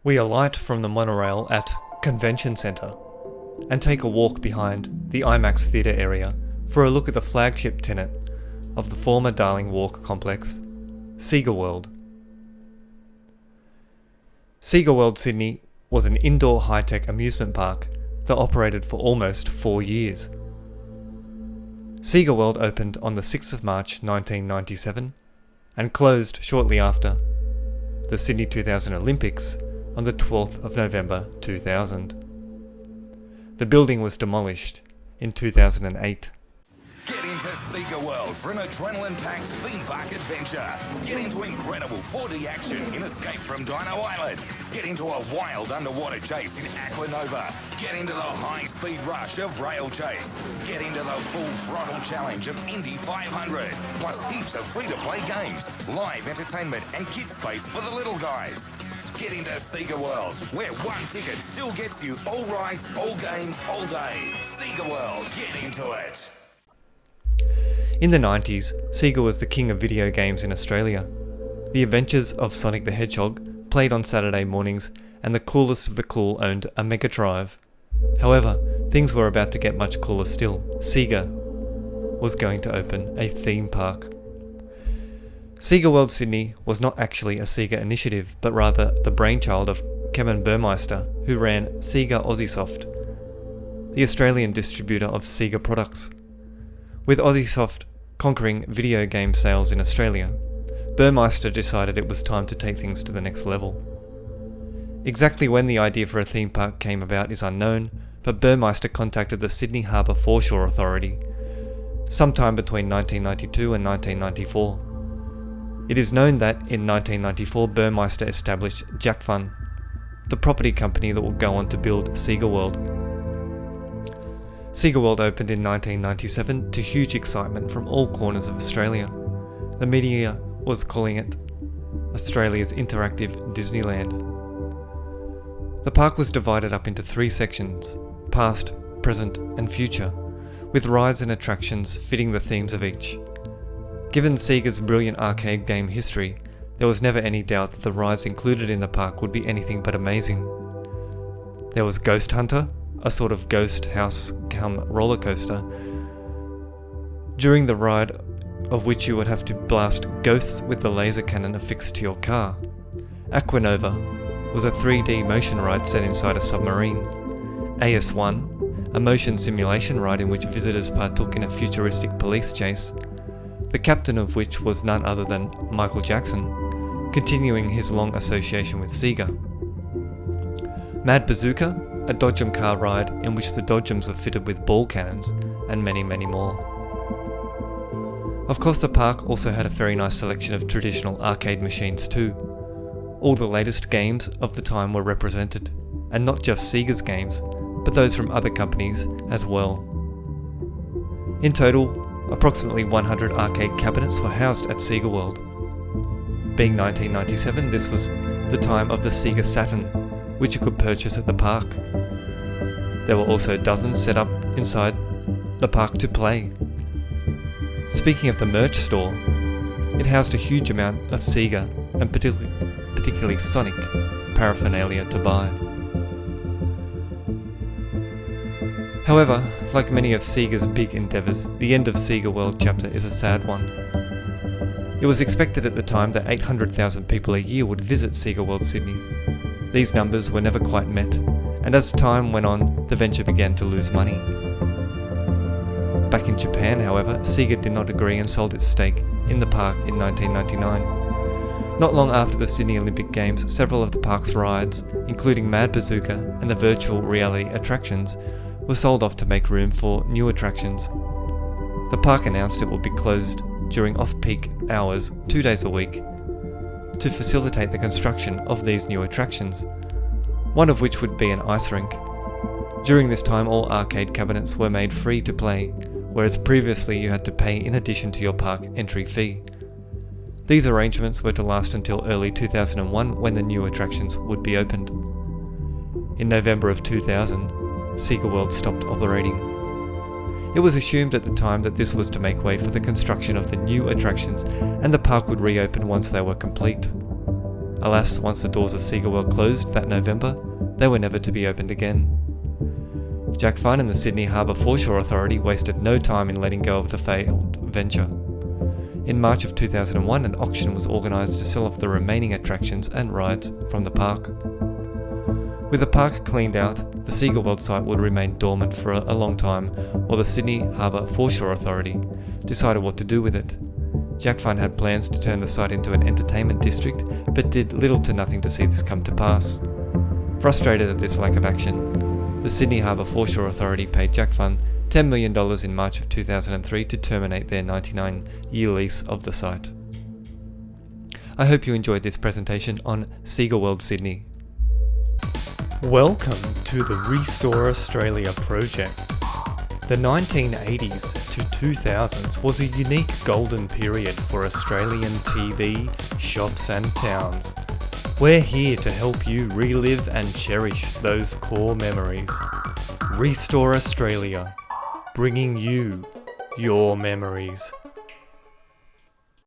We alight from the monorail at Convention Centre and take a walk behind the IMAX theatre area for a look at the flagship tenant of the former Darling Walk complex, SEGA World. SEGA World Sydney was an indoor high-tech amusement park that operated for almost 4 years. SEGA World opened on the 6th of March 1997 and closed shortly after the Sydney 2000 Olympics on the 12th of November 2000. The building was demolished in 2008. Get into SEGA World for an adrenaline-packed theme park adventure. Get into incredible 4D action in Escape from Dino Island. Get into a wild underwater chase in Aquanova. Get into the high-speed rush of Rail Chase. Get into the full throttle challenge of Indy 500. Plus heaps of free-to-play games, live entertainment and kid space for the little guys. Get into SEGA World, where one ticket still gets you all rides, all games, all day. SEGA World, get into it. In the 90s, SEGA was the king of video games in Australia. The Adventures of Sonic the Hedgehog played on Saturday mornings, and the coolest of the cool owned a Mega Drive. However, things were about to get much cooler still. SEGA was going to open a theme park. SEGA World Sydney was not actually a SEGA initiative, but rather the brainchild of Kevin Burmeister, who ran SEGA Aussiesoft, the Australian distributor of SEGA products. With Aussiesoft conquering video game sales in Australia, Burmeister decided it was time to take things to the next level. Exactly when the idea for a theme park came about is unknown, but Burmeister contacted the Sydney Harbour Foreshore Authority sometime between 1992 and 1994. It is known that in 1994 Burmeister established Jack Fun, the property company that would go on to build SEGA World. SEGA World opened in 1997 to huge excitement from all corners of Australia. The media was calling it Australia's interactive Disneyland. The park was divided up into 3 sections, past, present and future, with rides and attractions fitting the themes of each. Given SEGA's brilliant arcade game history, there was never any doubt that the rides included in the park would be anything but amazing. There was Ghost Hunter, a sort of ghost house cum roller coaster, during the ride of which you would have to blast ghosts with the laser cannon affixed to your car. Aquanova was a 3D motion ride set inside a submarine. AS1, a motion simulation ride in which visitors partook in a futuristic police chase, the captain of which was none other than Michael Jackson, continuing his long association with SEGA. Mad Bazooka, a Dodgem car ride in which the Dodgems were fitted with ball cannons, and many, many more. Of course, the park also had a very nice selection of traditional arcade machines too. All the latest games of the time were represented, and not just SEGA's games, but those from other companies as well. In total, approximately 100 arcade cabinets were housed at SEGA World. Being 1997, this was the time of the SEGA Saturn, which you could purchase at the park. There were also dozens set up inside the park to play. Speaking of the merch store, it housed a huge amount of SEGA and particularly Sonic paraphernalia to buy. However, like many of SEGA's big endeavours, the end of SEGA World chapter is a sad one. It was expected at the time that 800,000 people a year would visit SEGA World Sydney. These numbers were never quite met, and as time went on, the venture began to lose money. Back in Japan, however, SEGA did not agree and sold its stake in the park in 1999. Not long after the Sydney Olympic Games, several of the park's rides, including Mad Bazooka and the virtual reality attractions, were sold off to make room for new attractions. The park announced it would be closed during off-peak hours 2 days a week to facilitate the construction of these new attractions, one of which would be an ice rink. During this time, all arcade cabinets were made free to play, whereas previously you had to pay in addition to your park entry fee. These arrangements were to last until early 2001, when the new attractions would be opened. In November of 2000, SEGA World stopped operating. It was assumed at the time that this was to make way for the construction of the new attractions, and the park would reopen once they were complete. Alas, once the doors of SEGA World closed that November, they were never to be opened again. Jack Fun and the Sydney Harbour Foreshore Authority wasted no time in letting go of the failed venture. In March of 2001, an auction was organised to sell off the remaining attractions and rides from the park. With the park cleaned out, the SEGA World site would remain dormant for a long time while the Sydney Harbour Foreshore Authority decided what to do with it. Jack Fun had plans to turn the site into an entertainment district, but did little to nothing to see this come to pass. Frustrated at this lack of action, the Sydney Harbour Foreshore Authority paid Jack Fun $10 million in March of 2003 to terminate their 99-year lease of the site. I hope you enjoyed this presentation on SEGA World Sydney. Welcome to the Restore Australia project. The 1980s to 2000s was a unique golden period for Australian TV, shops and towns. We're here to help you relive and cherish those core memories. Restore Australia, bringing you your memories.